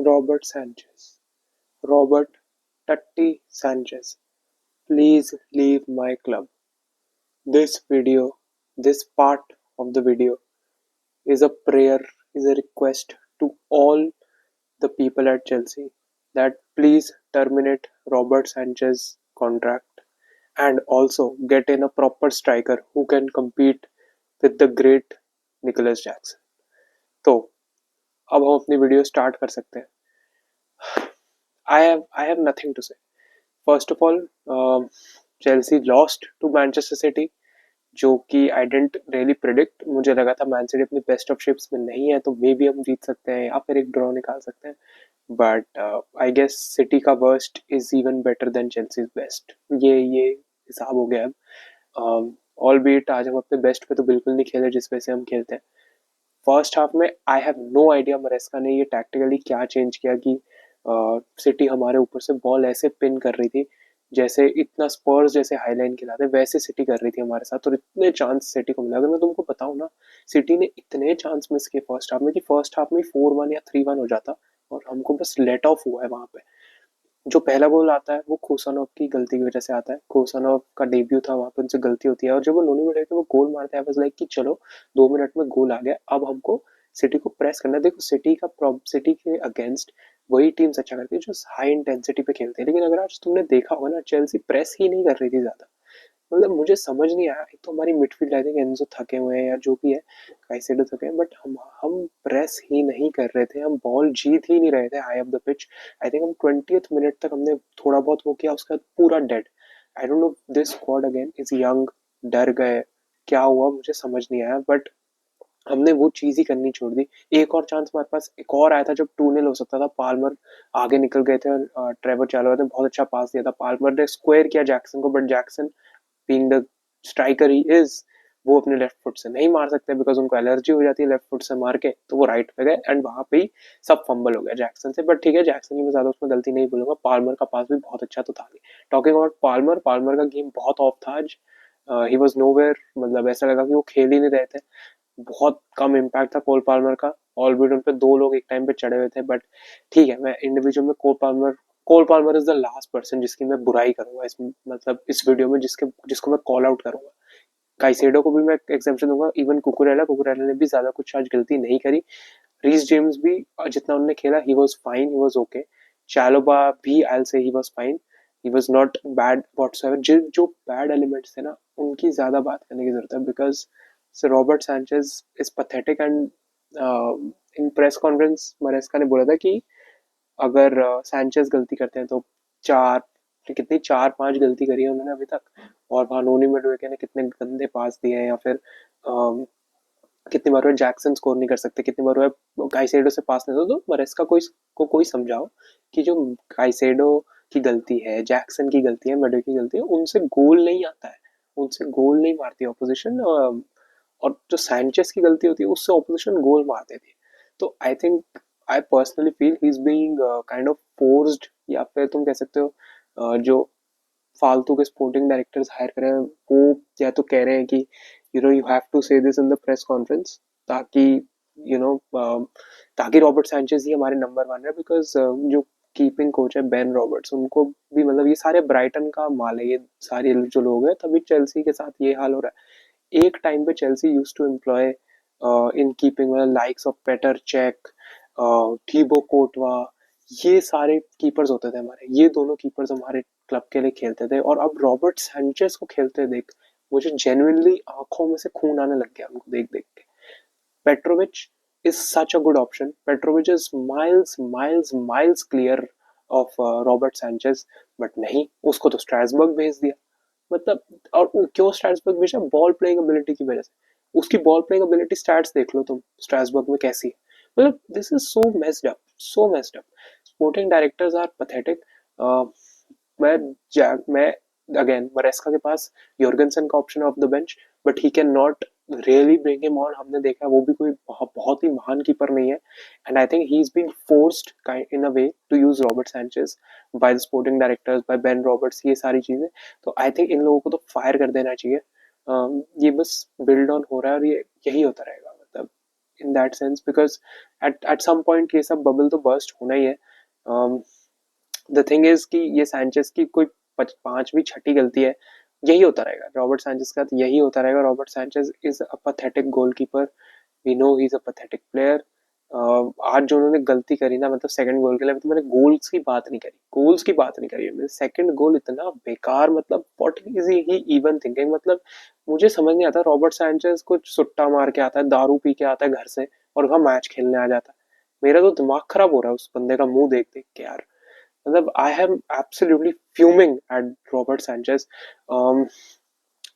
Robert Sanchez. Robert Tutti Sanchez, please leave my club. This part of the video is a prayer, is a request to all the people at Chelsea that please terminate Robert Sanchez's contract and also get in a proper striker who can compete with the great Nicholas Jackson. तो अब हम अपनी video start कर सकते हैं. I have nothing to say. First of all, Chelsea lost to Manchester City, जो कि आई dent really predict. मुझे लगा था मैन सिटी अपनी बेस्ट ऑफ शेप्स में नहीं है तो मे बी हम जीत सकते हैं या फिर एक ड्रॉ निकाल सकते हैं, बट आई गेस सिटी का worst is even better than Chelsea's best. ये हिसाब हो गया अब. ऑल बीट आज हम अपने बेस्ट पे तो बिल्कुल नहीं खेले जिस वजह से हम खेलते हैं. फर्स्ट हाफ में I have no idea Maresca ने ये टैक्टिकली क्या चेंज किया कि सिटी हमारे ऊपर से बॉल ऐसे पिन कर रही थी जैसे इतना स्पर्स जैसे हाईलाइन खिलाते वैसे सिटी कर रही थी हमारे साथ, और इतने चांस सिटी को मिला. अगर मैं तुमको बताऊं ना, सिटी ने इतने चांस मिस किए फर्स्ट हाफ में कि फर्स्ट हाफ में 4-1 या 3-1 हो जाता और हमको बस लेट ऑफ हुआ है वहां पे. जो पहला गोल आता है वो खोसानोव की गलती की वजह से आता है. खोसानोव का डेब्यू था, वहां पर उनसे गलती होती है और जब वो नोनी में वो गोल मारते हैं, लाइक कि चलो 2 मिनट में गोल आ गया, अब हमको सिटी को प्रेस करना है. देखो सिटी के अगेंस्ट वही टीम्स अच्छा करती है जो हाई इंटेंसिटी पे खेलते हैं, लेकिन अगर आज तुमने देखा होगा ना, चेल्सी प्रेस ही नहीं कर रही थी ज्यादा. मतलब मुझे समझ नहीं आया. एक तो हमारी मिडफील्ड आई थिंक एंजो थके हुए हैं या जो भी है, काइसेडो थके हैं, बट हम प्रेस ही नहीं कर रहे थे, हम बॉल जीत ही नहीं रहे थे high up the pitch. I think हम 20th मिनट तक हमने थोड़ा बहुत वो किया, उसके बाद पूरा dead. I don't no this squad again is young, डर गए, क्या हुआ मुझे समझ नहीं आया, बट हमने वो चीज ही करनी छोड़ दी. एक और चांस हमारे पास एक और आया था जब 2-0 हो सकता था. पाल्मर आगे निकल गए थे और ट्रेवर चालवा ने बहुत अच्छा पास दिया था. पाल्मर ने स्क्वायर किया जैक्सन को, but Jackson being the striker he is, वो अपने लेफ्ट फुट से नहीं मार सकते बिकॉज उनको एलर्जी हो जाती है लेफ्ट फुट से मार के, तो वो राइट पे गए एंड वहां पे ही सब फंबल हो गया जैक्सन से. बट ठीक है, जैक्सन की मैं ज्यादा उसमें गलती नहीं बोलूंगा. पाल्मर का पास भी बहुत अच्छा तो था. टॉकिंग अबाउट पाल्मर का गेम बहुत ऑफ था आज. ही वॉज नोवेयर, मतलब ऐसा लगा कि वो खेल ही नहीं रहे थे. बहुत कम इम्पैक्ट था कोल पाल्मर का. ऑलबीट उन पे 2 लोग एक टाइम पे चढ़े हुए थे, बट ठीक है, मैं इंडिविजुअल में Cole Palmer is the last person जिसकी मैं बुराई करूंगा इस, मतलब इस वीडियो में, जिसको मैं कॉल आउट करूंगा. काइसेडो को भी मैं एग्जाम्पशन दूंगा. इवन कुकुरेला ने भी ज्यादा कुछ आज गलती नहीं करी. रीस जेम्स भी जितना उन्होंने खेला he was fine, he was okay. चालोबा भी आई से he was fine, he was not bad whatsoever. जो बैड एलिमेंट्स थे ना, उनकी ज्यादा बात करने की जरूरत है because Robert Sanchez is pathetic. And in press conference मरेस्का ने बोला था कि अगर सैंचेज गलती करते हैं तो कितनी 4-5 गलती करी है उन्होंने अभी तक, और वहां नोनी मेडुएके ने कितने गंदे पास दिए हैं, या फिर कितनी बार जैक्सन स्कोर नहीं कर सकते, कितनी बार काइसेडो से पास नहीं. तो मरेस्का कोई समझाओ कि जो काइसेडो की गलती है, जैक्सन की गलती है, मेडुएके की गलती है, उनसे गोल नहीं आता है, उनसे गोल नहीं मारती ऑपोजिशन. और जो सैंचेस की गलती होती है उससे ऑपोजिशन गोल मार देती है. तो I think, I personally feel he is being kind of forced, या फिर तुम कह सकते हो जो फालतू के स्पोर्टिंग डायरेक्टर्स हायर कर रहे हैं वो या तो कह रहे हैं कि यू हैव टू से this in the press conference, ताकि यू नो ताकि रॉबर्ट सैंचेज ही हमारे नंबर 1 है. बिकॉज जो कीपिंग कोच है बेन रॉबर्ट्स, उनको भी मतलब ये सारे ब्राइटन का माल है, ये सारे जो लोग हैं, तभी चेल्सी के साथ ये हाल हो रहा है. एक टाइम पे Chelsea used to employ in keeping likes of Petr Cech, Thibaut Courtois, ये सारे कीपर्स होते थे हमारे. ये दोनों कीपर्स हमारे क्लब के लिए खेलते थे, और अब रॉबर्ट सैंचेज को खेलते देख मुझे जेन्युइनली आंखों में से खून आने लग गया उनको देख देख के. Petrovich is such a good option. Petrovic is miles clear of Robert Sanchez, but नहीं, उसको तो स्ट्रासबर्ग भेज दिया. मतलब, और क्यों स्ट्रासबर्ग भेजा? बॉल प्लेइंग एबिलिटी की वजह से. उसकी बॉल प्लेइंग एबिलिटी स्टैट्स देख लो तुम स्ट्रासबर्ग में कैसी है. मतलब this is so messed up. Sporting directors are pathetic. मैं अगेन मरेस्का के पास योर्गेनसन का option of the bench, but he can not really bring him on. हमने देखा वो भी कोई बहुत ही महान कीपर नहीं है. And I think he is being forced in a way to use Robert Sanchez by the sporting directors, by Ben Roberts, ये सारी चीजें. तो आई थिंक इन लोगों को तो फायर कर देना चाहिए. ये बस बिल्ड ऑन हो रहा है और ये यही होता रहेगा. मतलब in that sense because at some point ये सब bubble तो burst होना ही है. The thing is कि ये सैंचेज की कोई पांचवी छठी गलती है, यही होता रहेगा रॉबर्ट सैंचेज का, यही होता रहेगा. Robert Sanchez is a pathetic goalkeeper, we know he is a pathetic player. आज जो उन्होंने गलती करी ना, मतलब सेकंड गोल के लिए, तो मैंने गोल्स की बात नहीं करी, गोल्स की बात नहीं करी है, सेकंड गोल इतना बेकार, मतलब what is he even thinking. मतलब मुझे समझ नहीं आता, रॉबर्ट सैंचेज कुछ सुट्टा मार के आता है, दारू पी के आता है घर से और वहां मैच खेलने आ जाता है. मेरा तो दिमाग खराब हो रहा है उस बंदे का मुंह देख देख के यार. मतलब I am absolutely fuming at Robert Sanchez.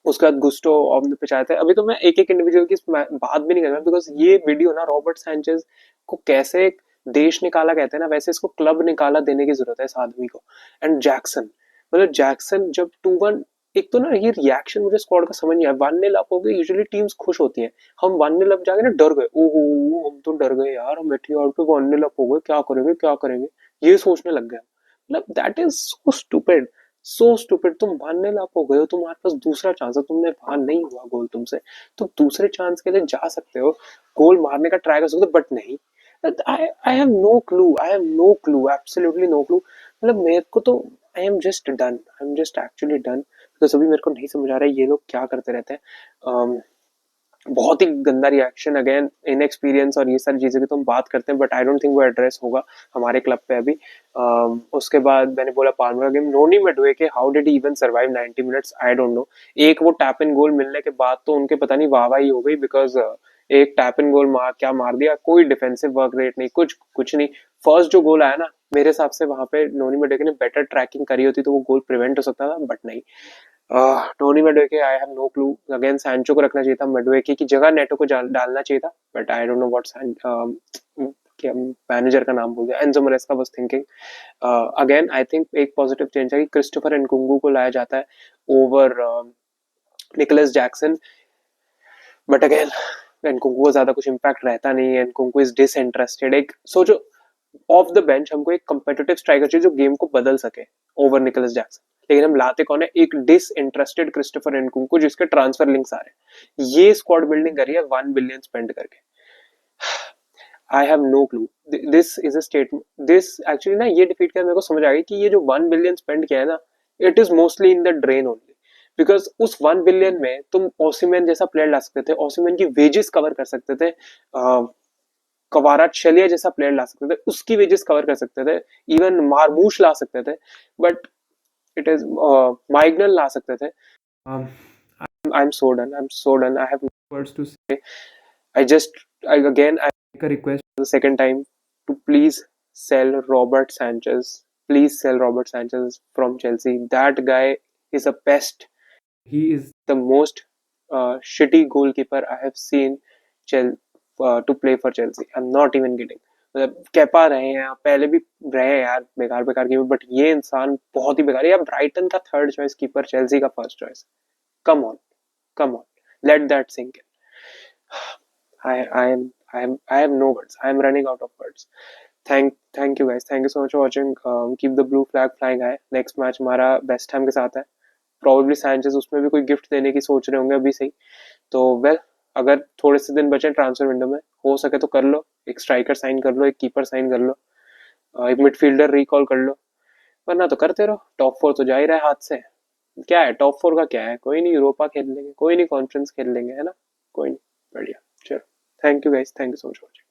उसके बाद गुस्टो ऑन द पिच आए थे. अभी तो मैं एक एक इंडिविजुअल की बात भी नहीं कर रहा बिकॉज ये वीडियो ना रॉबर्ट सैंचेज को कैसे देश निकाला कहते हैं ना, वैसे इसको क्लब निकाला देने की जरूरत है इस आदमी को. एंड जैक्सन, मतलब जैक्सन जब 2-1, एक तो ना ये रिएक्शन मुझे स्क्वाड का समझ नहीं आया. 1-0 अप हो गए, यूजुअली टीम्स खुश होती हैं, हम 1-0 अप जाके ना डर गए, ओहो हम तो डर गए यार, हम एटीआर पे 1-0 अप हो गए, क्या करेंगे क्या करेंगे, ये सोचने लग गए. मतलब that is so stupid, so stupid. तुम 1-0 अप हो गए हो, तुम्हारे पास दूसरा चांस है, तुमने वहां नहीं हुआ गोल तुमसे, तो दूसरे चांस के लिए जा सकते हो, गोल मारने का ट्राई कर सकते हो, बट नहीं. I have no clue, I have no clue, absolutely no clue. मतलब मेरे को तो I am just done, I am just actually done because अभी मेरे को नहीं समझ आ रहा है ये लोग क्या करते रहते हैं. बहुत ही गंदा रिएक्शन, अगेन इनएक्सपीरियंस और ये सारी चीजें की तो हम बात करते हैं, बट आई डोंट थिंक वो एड्रेस होगा हमारे क्लब पे अभी. उसके बाद मैंने बोला पाल्मर का game, Noni Madueke, how did he even survive 90 minutes, I don't know. एक वो टैप इन गोल मिलने के बाद तो उनके पता नहीं वाह ही हो गई बिकॉज एक टैप इन गोल मार दिया, कोई डिफेंसिव वर्क रेट नहीं, कुछ नहीं. फर्स्ट जो गोल आया ना, मेरे हिसाब से वहां पे नोनी मेडुएके ने बेटर ट्रैकिंग करी होती तो वो गोल प्रिवेंट हो सकता था, बट नहीं. Tony Madueke, I have no clue. Again Sancho को रखना चाहिए था, मेडुएके की जगह नेटो को डालना चाहिए था, but I don't know what क्या मैनेजर का नाम भूल गया, Enzo Maresca was thinking. Again I think एक पॉजिटिव चेंज है कि क्रिस्टोफर एनकुंगू को लाया जाता है over Nicolas Jackson, but again Nkunku को ज्यादा कुछ इम्पैक्ट रहता नहीं है. Nkunku is disinterested. एक सोचो, ऑफ द बेंच हमको एक कंपेटिटिव स्ट्राइकर चाहिए जो गेम को बदल सके ओवर निकोलस जैक्सन, लेकिन हम लाते कौन है, एक डिसइंटरेस्टेड क्रिस्टोफर एनकुंगू जिसके ट्रांसफर लिंक्स आ रहे हैं. ये स्क्वाड बिल्डिंग करी है 1 बिलियन स्पेंड करके. I have no clue. This is a statement, this actually ना ये डिफीट कर मेरे को समझ आ गई कि ये जो 1 बिलियन स्पेंड किया है ना, it is mostly in the drain only. Because उस 1 बिलियन में तुम ओसिमेन जैसा प्लेयर ला सकते थे, ओसिमेन की वेजेस कवर कर सकते थे, कवारा छलिया जैसा प्लेयर ला सकते थे, उसकी वेजेस कवर कर सकते थे, इवन मारमूश ला सकते थे, बट इट इज माइग्नल ला सकते थे. I am so done, I am so done, I have words to say. I just, again, I make a request for the second time to please sell Robert Sanchez. Please sell Robert Sanchez from Chelsea. That guy is a pest. He is the most shitty goalkeeper I have seen to play for Chelsea. I'm not even kidding. मतलब kappa रहे हैं, पहले भी रहे हैं यार बेकार बेकार कीपर, बट ये इंसान बहुत ही बेकार है. यार ब्राइटन का थर्ड चॉइस कीपर, चेल्सी का first choice. Come on, come on, let that sink in. I have no words. I am running out of words. Thank you guys. Thank you so much for watching. Keep the blue flag flying high. Next match हमारा best हैम के साथ है. Probably Sanchez उसमें भी कोई gift देने की सोच रहे होंगे अभी से ही. तो वेल, अगर थोड़े से दिन बचे ट्रांसफर विंडो में, हो सके तो कर लो, एक स्ट्राइकर साइन कर लो, एक कीपर साइन कर लो, एक मिडफील्डर रिकॉल कर लो, वरना तो करते रहो. टॉप 4 तो जा ही रहा है हाथ से. क्या है टॉप 4 का, क्या है, कोई नहीं, यूरोपा खेल लेंगे, कोई नहीं, कॉन्फ्रेंस खेल लेंगे, है ना, कोई नहीं, बढ़िया. चलो, thank you guys, thank you so much for watching.